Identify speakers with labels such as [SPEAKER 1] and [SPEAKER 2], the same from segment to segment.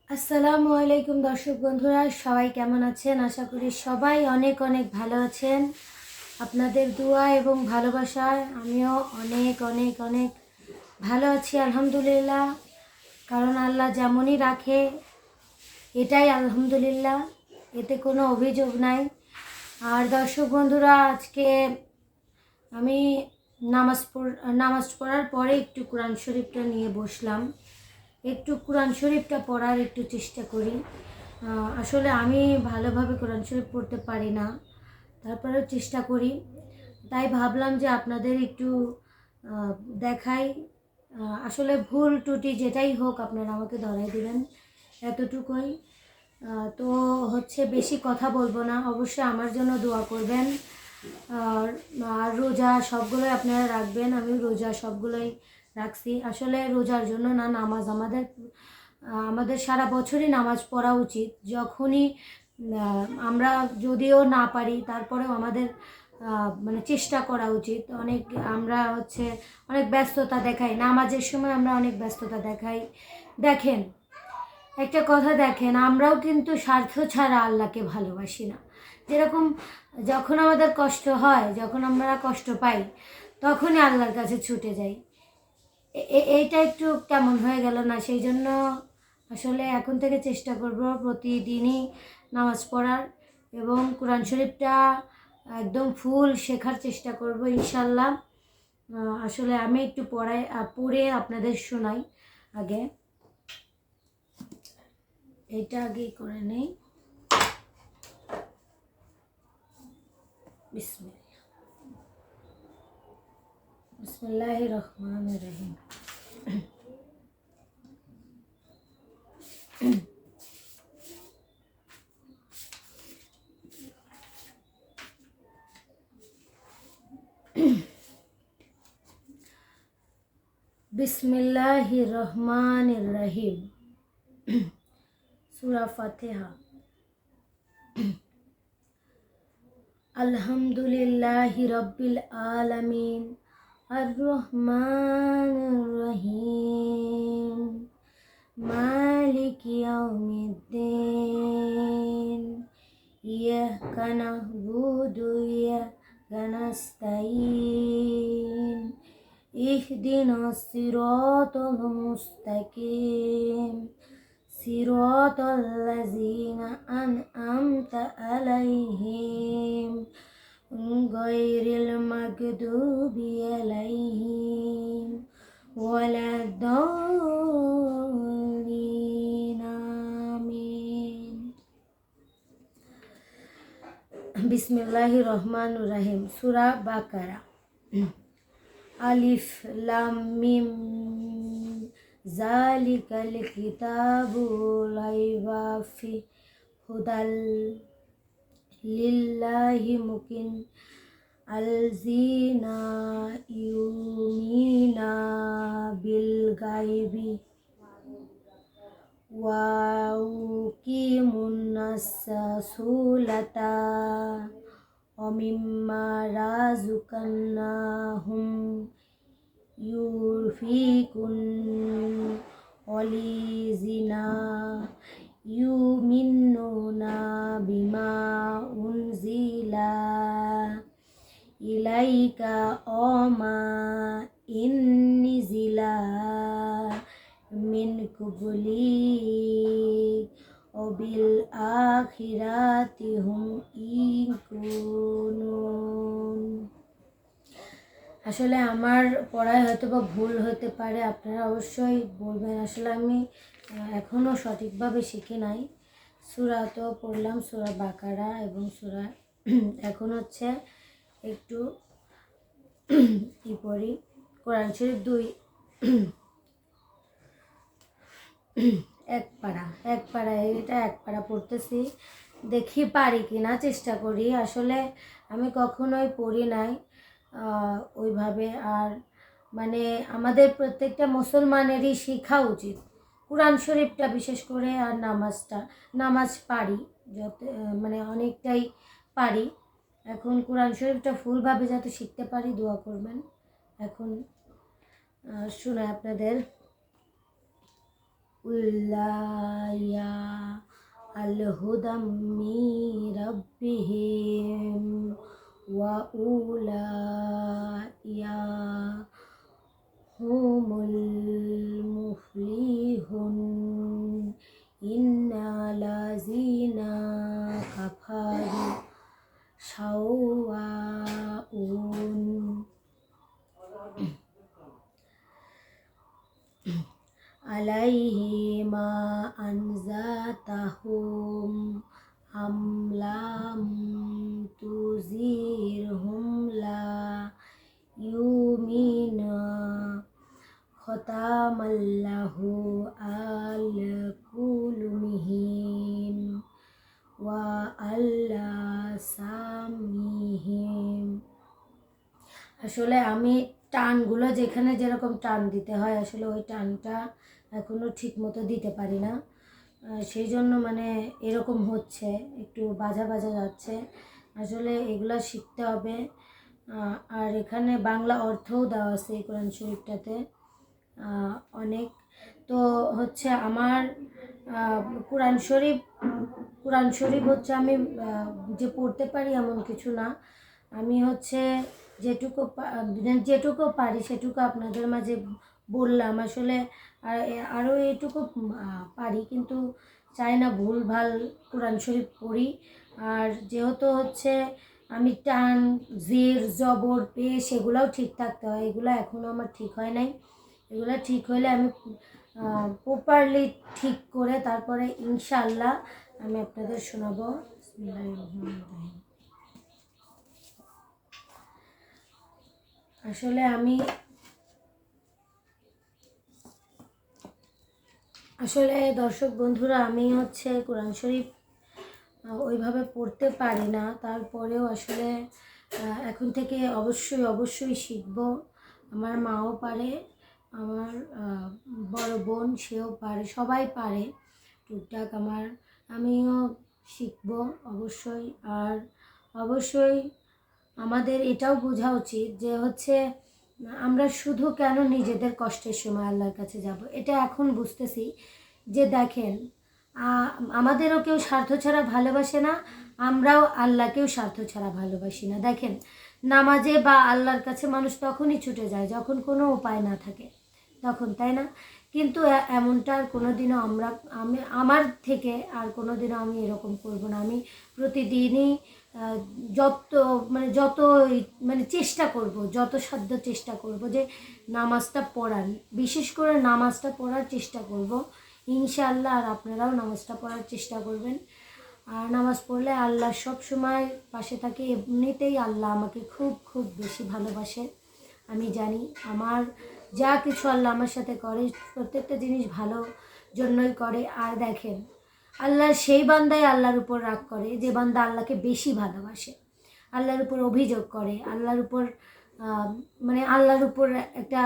[SPEAKER 1] আসসালামু আলাইকুম দর্শক বন্ধুরা, সবাই কেমন আছেন? আশা করি সবাই অনেক অনেক ভালো আছেন। আপনাদের দোয়া এবং ভালোবাসায় আমিও অনেক অনেক অনেক ভালো আছি আলহামদুলিল্লাহ। কারণ আল্লাহ যেমনই রাখে এটাই আলহামদুলিল্লাহ, এতে কোনো অভিযোগ নাই। আর দর্শক বন্ধুরা, আজকে আমি নামাজ পড়ার পরে একটু কোরআন শরীফটা নিয়ে বসলাম। একটু কোরআন শরীফটা পড়ার একটু চেষ্টা করি। আসলে আমি ভালোভাবে কোরআন শরীফ পড়তে পারি না, তারপরেও চেষ্টা করি। তাই ভাবলাম যে আপনাদের একটু দেখাই। আসলে ভুল ত্রুটি যেটাই হোক আপনারা আমাকে ধরাই দিবেন, এতটুকুই। তো হচ্ছে বেশি কথা বলবো না, অবশ্যই আমার জন্য দোয়া করবেন। আর রোজা সবগুলোই আপনারা রাখবেন, আমি রোজা সবগুলোই রাখছি। আসলে রোজার জন্য না, নামাজ আমাদের সারা বছরই নামাজ পড়া উচিত। যখনই আমরা যদিও না পারি তারপরেও আমাদের মানে চেষ্টা করা উচিত। আমরা অনেক ব্যস্ততা দেখাই, নামাজের সময় আমরা অনেক ব্যস্ততা দেখাই। দেখেন, একটা কথা দেখেন, আমরাও কিন্তু স্বার্থ ছাড়া আল্লাহকে ভালোবাসি না। যেরকম যখন আমাদের কষ্ট হয়, যখন আমরা কষ্ট পাই, তখনই আল্লাহর কাছে ছুটে যাই। এইটা একটু কেমন হয়ে গেল না? সেই জন্য আসলে এখন থেকে চেষ্টা করব প্রতিদিনই নামাজ পড়ার এবং কোরআন শরীফটা একদম ফুল শেখার চেষ্টা করব ইনশাল্লাহ। আসলে আমি একটু পড়ে আপনাদের শোনাই। আগে এটা আগেই করে নেই। বিসমিল্লাহির রহমানির রহিম। বিসমিল্লাহির রহমানির রহিম। সূরা ফাতিহা। আলহামদুলিল্লাহি রাব্বিল আলামিন আর রহমানির রহিম মালিকি ইয়াউমিদ্দিন ইয়াকা না'বুদু ওয়া ইয়াকা নাস্তাঈন ইহদিনাস সিরাতাল মুস্তাকিম সিরাতাল্লাযীনা আন'আমতা আলাইহিম গায়রিল মাগদুবি আলাইহিম ওয়ালাদ-দাল্লিন। আমিন। বিসমিল্লাহির রহমানির রহিম। সূরা বাকারা। আলিফ লাম মিম যালিকাল কিতাবু লা রাইবা ফিহি হুদাল লিল্লাহি মুকিন আলযীনা ইউমিনা বিল গায়বি ওয়া ইউকিমুনাস সালাতা ওয়া মিম্মা রাযাকনাহুম ইউনফিকুন ওয়াল্লাযীনা ইউমিনুনা বিমা উনজিলা ইলাইকা ওয়া মা উনজিলা মিন ক্বাবলিক ওয়া বিল আখিরাতি হুম ইউকিনুন। আসলে আমার পড়ায় হয়তো বা ভুল হতে পারে, আপনারা অবশ্যই বলবেন। আসলে আমি এখনও সঠিকভাবে শিখি নাই। সূরা তো পড়লাম, সূরা বাকারা এবং সূরা এখন হচ্ছে একটু পড়ি কোরআন শরীফ এক পাড়া এটা এক পাড়া পড়তেছি, দেখি পারি কি না, চেষ্টা করি। আসলে আমি কখনোই পড়ি নাই ওইভাবে। আর মানে আমাদের প্রত্যেকটা মুসলমানেরই শেখা উচিত কোরআন শরীফটা বিশেষ করে। আর নামাজ পারি, মানে অনেকটাই পারি। এখন কোরআন শরীফটা ফুলভাবে যাতে শিখতে পারি, দোয়া করবেন। এখন শোনাই আপনাদের। উল্লাইয়া আল হুদাম মির রাব্বিহিম ওয়া উলাইয়া হুমুল মুফলিহুন ইন্নাল্লাযীনা কাফারু সাওয়াউন আলাইহিমা আনজাতাহুম আম লাম তুজিরহুম লা ইউমিনা খতামাল্লাহু আল কুলুমিহিম ওয়া আল্লা সামিহিম। আসলে আমি টানগুলো যেখানে যেরকম টান দিতে হয় আসলে ওই টানটা এখনও ঠিক মতো দিতে পারি না, সেই জন্য মানে এরকম হচ্ছে, একটু বাজা বাজা যাচ্ছে। আসলে এগুলো শিখতে হবে। আর এখানে বাংলা অর্থও দেওয়া আছে এই কোরআন শরীফটাতে অনেক। তো হচ্ছে আমার কোরআন শরীফ হচ্ছে আমি যে পড়তে পারি এমন কিছু না। আমি হচ্ছে যেটুকু পারি সেটুকু আপনাদের মাঝে বললাম। আসলে আরও এইটুকু পারি, কিন্তু চাই না ভুলভাল কোরআন শরীফ পড়ি। আর যেহেতু হচ্ছে আমি টান, জের, জবর, পেশ এগুলোও ঠিক থাকতে হয়, এগুলো এখনও আমার ঠিক হয় নাই। এগুলো ঠিক হলে আমি প্রপারলি ঠিক করে তারপরে ইনশাআল্লাহ আমি আপনাদের শোনাবো। বিসমিল্লাহির রহমানির রহিম। আসলে দর্শক বন্ধুরা, আমি হচ্ছে কোরআন শরীফ ওইভাবে পড়তে পারি না, তারপরেও আসলে এখন থেকে অবশ্যই শিখব। আমার মাও পারে, আমার বড় বোন সেও পারে, সবাই পারে টুকটাক। আমিও শিখব অবশ্যই। আর অবশ্যই আমাদের এটাও বোঝা উচিত যে হচ্ছে আমরা শুধু কেন নিজেদের কষ্টের সময় আল্লাহর কাছে যাব, এটা এখন বুঝতেছি যে দেখেন আমাদেরও কেউ স্বার্থ ছাড়া ভালোবাসে না, আমরাও আল্লাহকেও স্বার্থ ছাড়া ভালোবাসি না। দেখেন নামাজে বা আল্লাহর কাছে মানুষ তখনই ছুটে যায় যখন কোনো উপায় না থাকে, তখন, তাই না? কিন্তু এমনটা আর কোনোদিনও আমার থেকে আর কোনোদিনও আমি এরকম করব না। আমি প্রতিদিনই যত চেষ্টা করব, যত সাধ্য চেষ্টা করব যে নামাজটা পড়ার, বিশেষ করে নামাজটা পড়ার চেষ্টা করব ইনশাআল্লাহ। আর আপনারাও নামাজটা পড়ার চেষ্টা করবেন। আর নামাজ পড়লে আল্লাহ সব সময় পাশে থাকে। এমনিতেই আল্লাহ আমাকে খুব খুব বেশি ভালোবাসে, আমি জানি। আমার যা কিছু আল্লাহ আমার সাথে করে প্রত্যেকটা জিনিস ভালো জন্যই করে। আর দেখেন আল্লাহ সেই বান্দাই আল্লাহর উপর রাগ করে যে বান্দা আল্লাহকে বেশি ভালোবাসে, আল্লাহর উপর অভিযোগ করে, আল্লাহর উপর একটা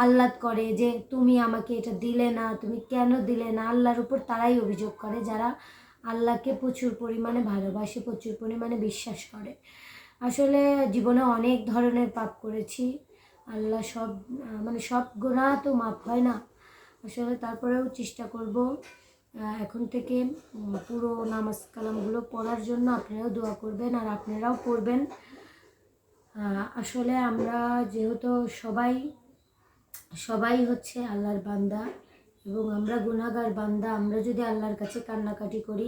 [SPEAKER 1] আহ্লাদ করে যে তুমি আমাকে এটা দিলে না, তুমি কেন দিলে না। আল্লাহর উপর তারাই অভিযোগ করে যারা আল্লাহকে প্রচুর পরিমাণে ভালোবাসে, প্রচুর পরিমাণে বিশ্বাস করে। আসলে জীবনে অনেক ধরনের পাপ করেছি, আল্লাহ সব গুনাহ তো মাফ হয় না। আসলে তারপরেও চেষ্টা করব এখন থেকে পুরো নামাজ কালামগুলো পড়ার জন্য। আপনারাও দোয়া করবেন আর আপনারাও পড়বেন। আসলে আমরা যেহেতু সবাই হচ্ছে আল্লাহর বান্দা এবং আমরা গুনাহগার বান্দা। আমরা যদি আল্লাহর কাছে কান্নাকাটি করি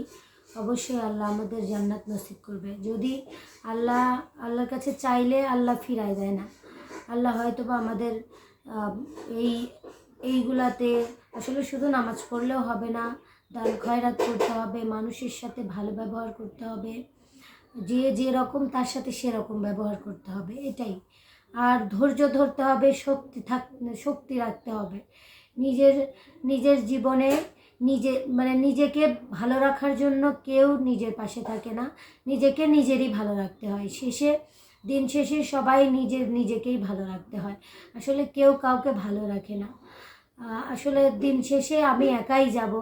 [SPEAKER 1] অবশ্যই আল্লাহ আমাদের জান্নাত নসিব করবে। যদি আল্লাহর কাছে চাইলে আল্লাহ ফিরায় দেয় না। আল্লাহ হয়তো বা আমাদের এইগুলাতে আসলে শুধু নামাজ পড়লেও হবে না, দান খয়রাত করতে হবে, মানুষের সাথে ভালো ব্যবহার করতে হবে, যে রকম তার সাথে সেরকম ব্যবহার করতে হবে, এটাই। আর ধৈর্য ধরতে হবে, শক্তি রাখতে হবে। নিজের জীবনে নিজেকে ভালো রাখার জন্য কেউ নিজের পাশে থাকে না, নিজেকে নিজেরই ভালো রাখতে হয়। দিন শেষে সবাই নিজেকেই ভালো রাখতে হয়। আসলে কেউ কাউকে ভালো রাখে না। আসলে দিন শেষে আমি একাই যাব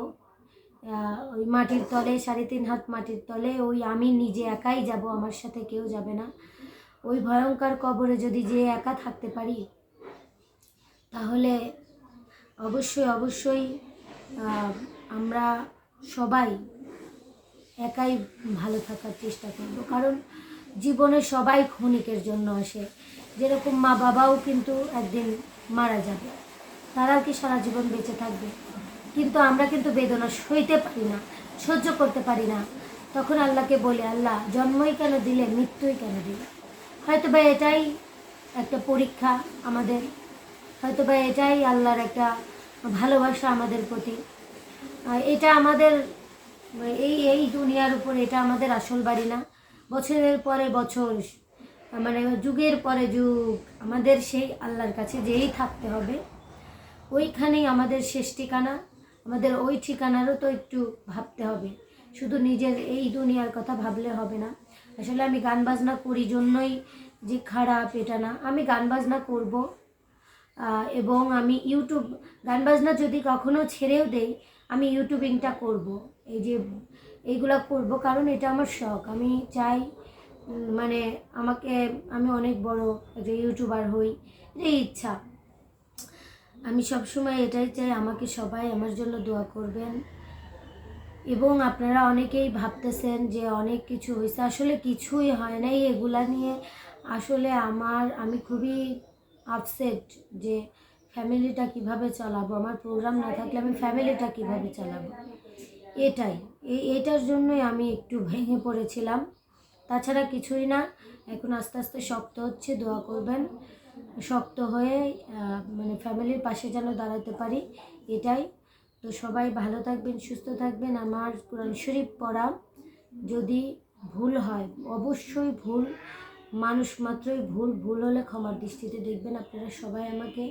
[SPEAKER 1] ওই মাটির তলে, 3.5 হাত মাটির তলে, ওই আমি নিজে একাই যাব, আমার সাথে কেউ যাবে না। ওই ভয়ঙ্কর কবরে যদি যে একা থাকতে পারি তাহলে অবশ্যই আমরা সবাই একাই ভালো থাকার চেষ্টা করব, কারণ জীবনে সবাই ক্ষণিকের জন্য আসে। যেরকম মা বাবাও কিন্তু একদিন মারা যাবে, তারা কি সারা জীবন বেঁচে থাকবে? কিন্তু আমরা কিন্তু বেদনা সইতে পারি না, সহ্য করতে পারি না। তখন আল্লাহকে বলি, আল্লাহ জন্মই কেন দিলে, মৃত্যুই কেন দিলে? হয়তো বা এটাই একটা পরীক্ষা আমাদের, হয়তো বা এটাই আল্লাহর একটা ভালোবাসা আমাদের প্রতি। এটা আমাদের এই এই দুনিয়ার উপর এটা আমাদের আসল বাড়ি না। বছরের পরে বছর, মানে যুগের পরে যুগ আমাদের সেই আল্লাহর কাছে যেই থাকতে হবে, ওইখানেই আমাদের শেষ ঠিকানা। আমাদের ওই ঠিকানারও তো একটু ভাবতে হবে, শুধু নিজের এই দুনিয়ার কথা ভাবলে হবে না। আসলে আমি গান বাজনা করি জন্যই যে খারাপ এটা না, আমি গান বাজনা করব, এবং আমি ইউটিউব গান বাজনা যদি কখনো ছেড়েও দেই, আমি ইউটিউবিংটা করব, এই যে এইগুলা করব, কারণ এটা আমার শখ। আমি চাই মানে আমি অনেক বড় একটা ইউটিউবার হই, এটাই ইচ্ছা। আমি সবসময় এটাই চাই, আমাকে সবাই আমার জন্য দোয়া করবেন। এবং আপনারা অনেকেই ভাবতেছেন যে অনেক কিছু হয়েছে, আসলে কিছুই হয় নাই এগুলা নিয়ে। আসলে আমি খুবই আপসেট যে ফ্যামিলিটা কিভাবে চালাবো, আমার প্রোগ্রাম না থাকলে আমি ফ্যামিলিটা কিভাবে চালাবো, এটার জন্যই আমি একটু ভেঙে পড়েছিলাম, তাছাড়া কিছুই না। এখন আস্তে আস্তে শক্ত হচ্ছে, দোয়া করবেন শক্ত হয়ে মানে ফ্যামিলির পাশে যেন দাঁড়াতে পারি, এটাই। তো সবাই ভালো থাকবেন, সুস্থ থাকবেন। আমার কোরআন শরীফ পড়া যদি ভুল হয়, অবশ্যই ভুল, মানুষ মাত্রই ভুল, ভুল হলে ক্ষমার দৃষ্টিতে দেখবেন। আপনারা সবাই আমাকে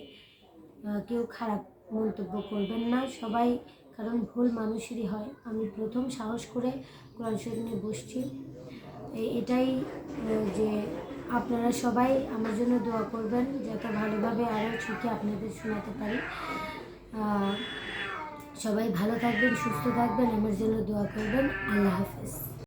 [SPEAKER 1] কেউ খারাপ মন্তব্য করবেন না সবাই, কারণ ভুল মানুষেরই হয়। আমি প্রথম সাহস করে কোরআন শরীফ নিয়ে বসছি, এটাই যে আপনারা সবাই আমার জন্য দোয়া করবেন, যাতে ভালোভাবে আরও সুখে আপনাদের শোনাতে পারি। সবাই ভালো থাকবেন, সুস্থ থাকবেন, আমার জন্য দোয়া করবেন। আল্লাহ হাফেজ।